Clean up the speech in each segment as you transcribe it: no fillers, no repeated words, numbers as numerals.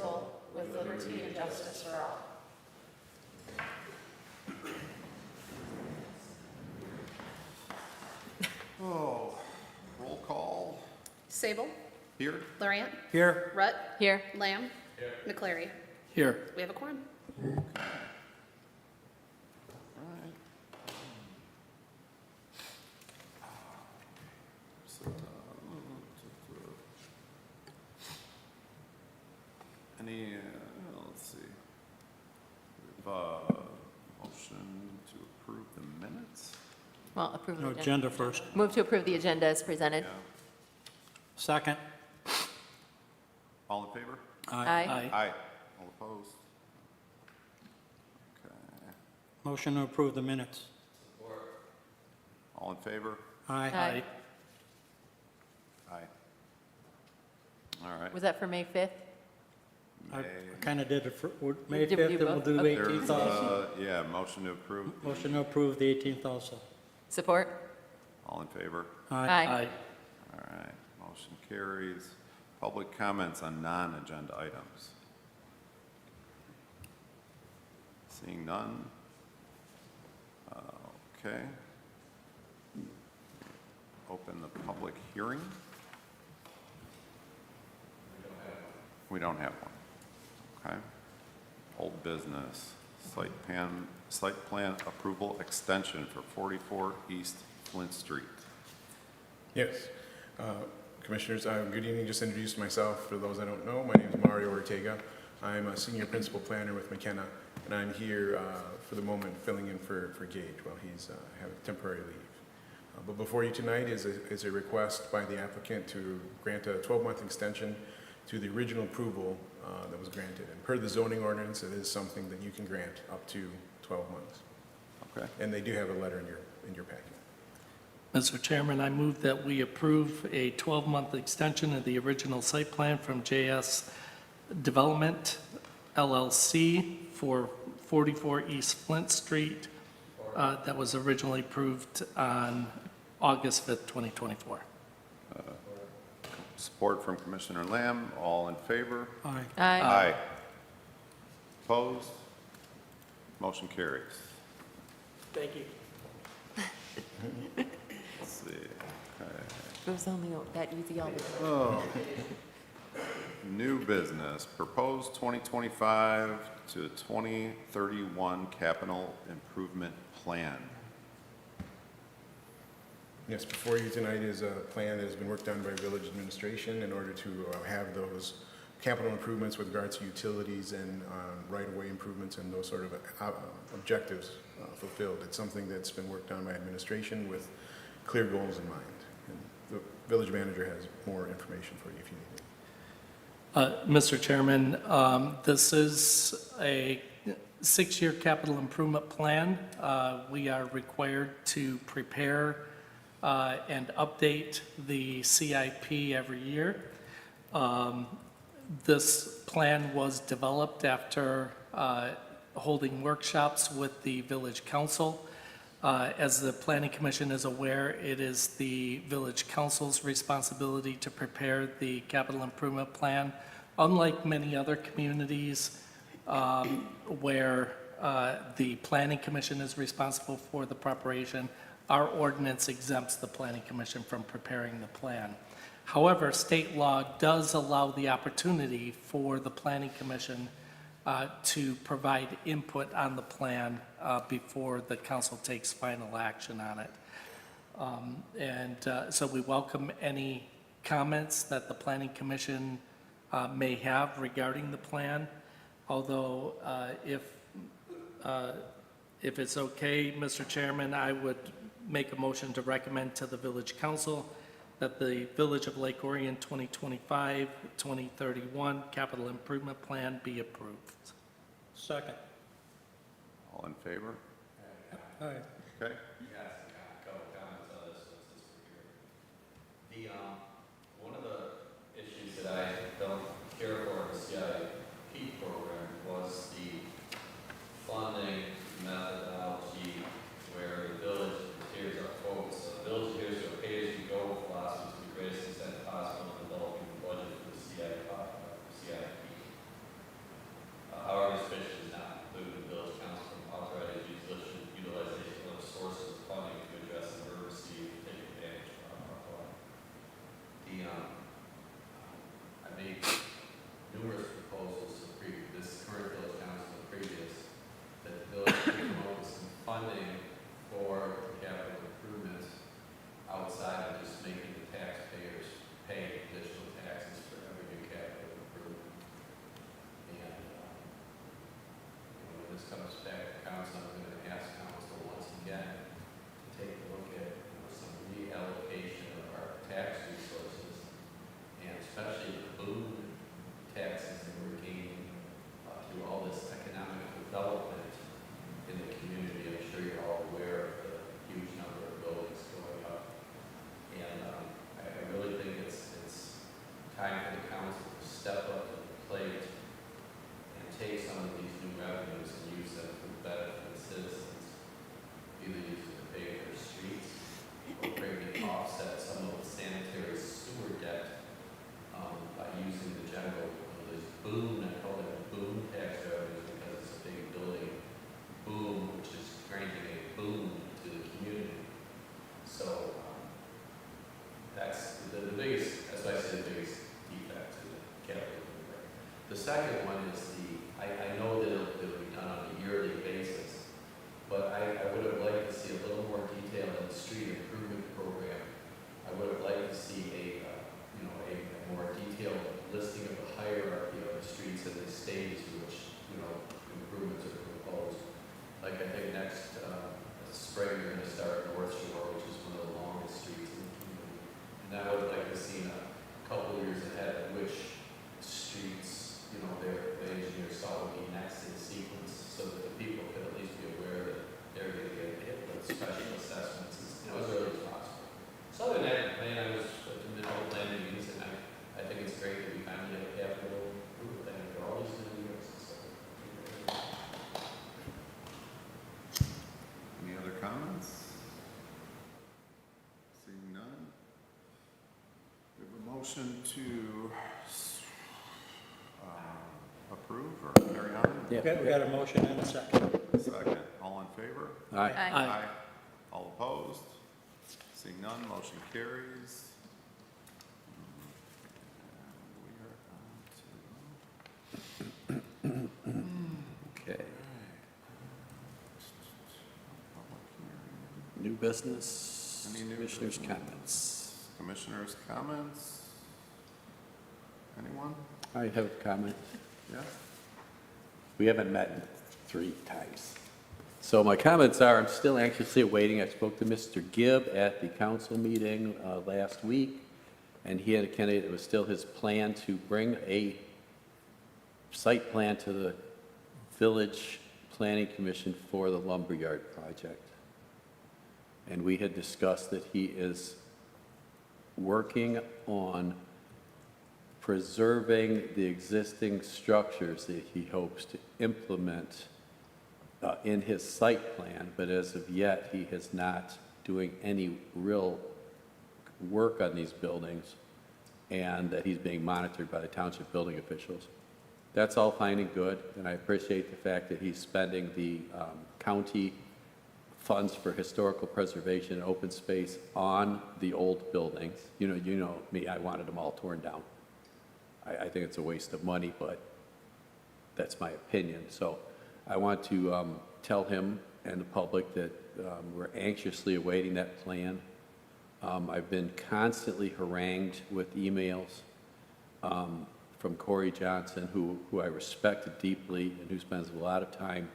indivisible, with liberty and justice for all. Oh, roll call. Sable, Here. Lorian, Here. Rutt, Here. Lamb, McClary. Here. We have a quorum. Right. So, any, let's see. We have a motion to approve the minutes. Well, approve the No, agenda. agenda first. Move to approve the agenda as presented. Yeah. Second. All in favor? Aye. Aye. All opposed? Okay. Motion to approve the minutes. All in favor? Aye. Aye. All right. Was that for May 5th? I May- kind of did it for May Did 5th, you and we'll both? do Okay. 18th There's, also. yeah, motion to approve. Motion to approve the 18th also. Support? All in favor? Aye. All right, motion carries. Public comments on non-agenda items. Seeing none. Okay. Open the public hearing. We don't have one. Okay. Old business, site plan approval extension for 44 East Flint Street. Yes. Commissioners, good evening. Just to introduce myself for those I don't know. My name is Mario Ortega. I'm a senior principal planner with McKenna, and I'm here for the moment filling in for Gage while he's having temporary leave. But before you tonight is a request by the applicant to grant a 12-month extension to the original approval that was granted. And per the zoning ordinance, it is something that you can grant up to 12 months. Okay. And they do have a letter in your packet. Mr. Chairman, I move that we approve a 12-month extension of the original site plan from JS Development LLC for 44 East Flint Street that was originally approved on August 5th, 2024. Support from Commissioner Lamb. All in favor? Aye. Aye. Opposed? Motion carries. Thank you. Let's see. Okay. It was only that easy all the time. Oh. New business, proposed 2025 to 2031 capital improvement plan. Yes, before you tonight is a plan that has been worked on by village administration in order to have those capital improvements with regards to utilities and right-of-way improvements and those sort of objectives fulfilled. It's something that's been worked on by administration with clear goals in mind. And the village manager has more information for you if you need it. Mr. Chairman, this is a 6-year capital improvement plan. We are required to prepare and update the CIP every year. This plan was developed after holding workshops with the village council. As the planning commission is aware, it is the village council's responsibility to prepare the capital improvement plan. Unlike many other communities where the planning commission is responsible for the preparation, our ordinance exempts the planning commission from preparing the plan. However, state law does allow the opportunity for the planning commission to provide input on the plan before the council takes final action on it. So we welcome any comments that the planning commission may have regarding the plan. Although if it's okay, Mr. Chairman, I would make a motion to recommend to the village council that the Village of Lake Orion 2025-2031 capital improvement plan be approved. Second. All in favor? Aye. Okay. One of the issues that I don't care for in the CIP program was the funding methodology where the village adheres our quotes. So the village adheres to a pay-as-you-go philosophy to the greatest extent possible in developing the budget for the CIP. comes back to council, I'm going to ask council once again to take a look at, some reallocation of our tax resources, and especially the boom taxes that we're gaining through all this economic development in the community. I'm sure you're all aware of the huge number of buildings going up. And I really think it's time for the council to step up to the plate and take some of these new revenues and use them for the benefit of citizens, either use it to pay their streets or maybe offset some of the sanitary sewer debt by using the general, this boom, I call it boom tax revenues because it's a big building boom, which is granting a boom to the community. So that's the biggest, as I say, the biggest defect to the capital program. The second one is I know that it'll be done on a yearly basis, but I would have liked to see a little more detail in the street improvement program. I would have liked to see a more detailed listing of the hierarchy of the streets and the stages in which, improvements are proposed. Like I think next spring, you're going to start North Shore, which is one of the longest streets in the community. And I would like to see a couple of years ahead of which streets, the engineers saw would be next in sequence so that the people could at least be aware that they're going to get hit with special assessments, as early as possible. So other than that, I was at the middle plan meetings, and I think it's great that we finally have a capital improvement plan for all these new years. So, Any other comments? Seeing none. We have a motion to approve or carry on? Okay, we got a motion and a second. Second. All in favor? Aye. Aye. All opposed? Seeing none, motion carries. And we are on to Okay. New business, Any new commissioners' business? comments. Commissioners' comments? Anyone? I have a comment. Yes? We haven't met in 3 times. So my comments are, I'm still anxiously awaiting, I spoke to Mr. Gibb at the council meeting last week, and he indicated it was still his plan to bring a site plan to the Village Planning Commission for the lumberyard project. And we had discussed that he is working on preserving the existing structures that he hopes to implement in his site plan, but as of yet, he is not doing any real work on these buildings, and that he's being monitored by the township building officials. That's all fine and good, and I appreciate the fact that he's spending the county funds for historical preservation and open space on the old buildings. You know me, I wanted them all torn down. I think it's a waste of money, but that's my opinion. So I want to tell him and the public that we're anxiously awaiting that plan. I've been constantly harangued with emails from Corey Johnson, who I respect deeply and who spends a lot of time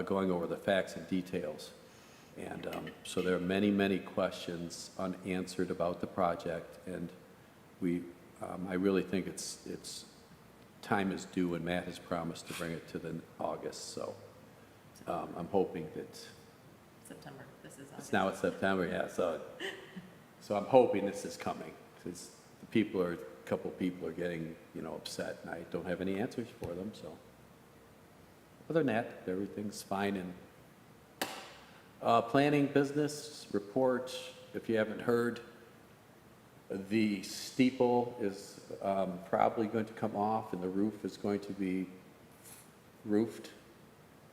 going over the facts and details. And so there are many, many questions unanswered about the project, and I really think it's time is due, and Matt has promised to bring it to the August, so I'm hoping that, September, this is it's now it's September, yeah, so I'm hoping this is coming, because a couple people are getting, upset, and I don't have any answers for them, so. Other than that, everything's fine, and planning business report, if you haven't heard, the steeple is probably going to come off, and the roof is going to be roofed.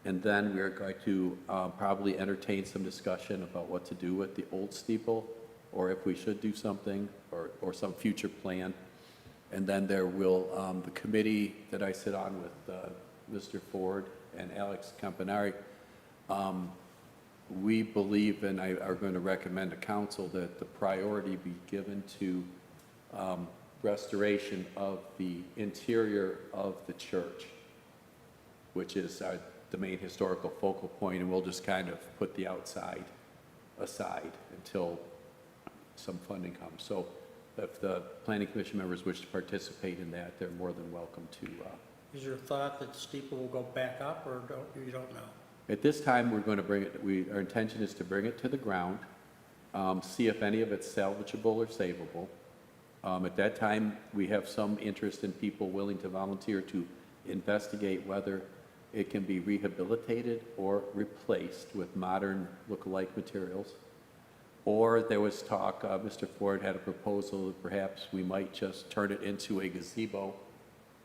And then we're going to probably entertain some discussion about what to do with the old steeple, or if we should do something, or some future plan. And then there will, the committee that I sit on with Mr. Ford and Alex Campanari, we believe, and are going to recommend to council, that the priority be given to restoration of the interior of the church, which is the main historical focal point, and we'll just kind of put the outside aside until some funding comes. So if the planning commission members wish to participate in that, they're more than welcome to. Is your thought that the steeple will go back up, or you don't know? At this time, we're going to bring it, our intention is to bring it to the ground, see if any of it's salvageable or savable. At that time, we have some interest in people willing to volunteer to investigate whether it can be rehabilitated or replaced with modern look-alike materials. Or there was talk, Mr. Ford had a proposal that perhaps we might just turn it into a gazebo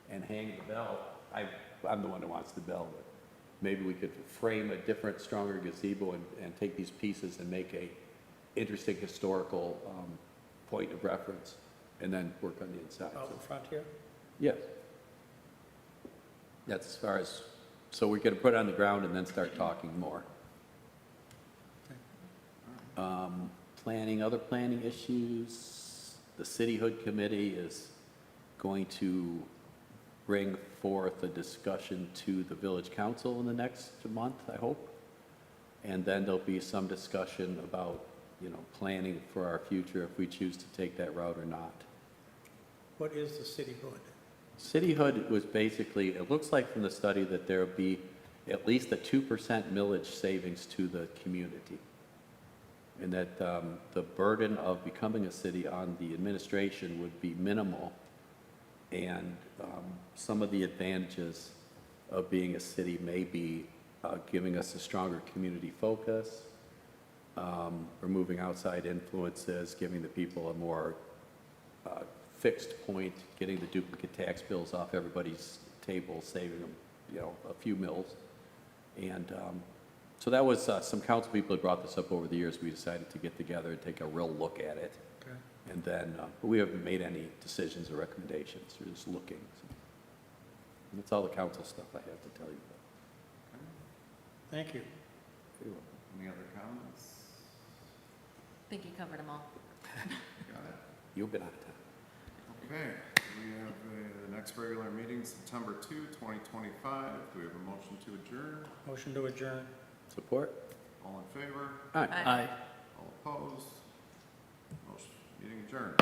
and hang the bell. I'm the one who wants the bell, but maybe we could frame a different, stronger gazebo and take these pieces and make a interesting historical point of reference, and then work on the inside. Out in front here? Yes. That's as far as, so we're going to put it on the ground and then start talking more. Other planning issues, the City Hood Committee is going to bring forth a discussion to the Village Council in the next month, I hope. And then there'll be some discussion about, planning for our future if we choose to take that route or not. What is the city hood? City Hood was basically, it looks like from the study that there will be at least a 2% millage savings to the community. And that the burden of becoming a city on the administration would be minimal. And some of the advantages of being a city may be giving us a stronger community focus, removing outside influences, giving the people a more fixed point, getting the duplicate tax bills off everybody's table, saving them, a few mills. And so that was, some council people had brought this up over the years. We decided to get together and take a real look at it. Okay. And then, but we haven't made any decisions or recommendations. We're just looking. So that's all the council stuff I have to tell you Thank you. about. Any other comments? I think you covered them all. Got it. You've been out of time. Okay, we have the next regular meeting, September 2, 2025. Do we have a motion to adjourn? Motion to adjourn. Support? All in favor? Aye. Aye. All opposed? Motion, meeting adjourned.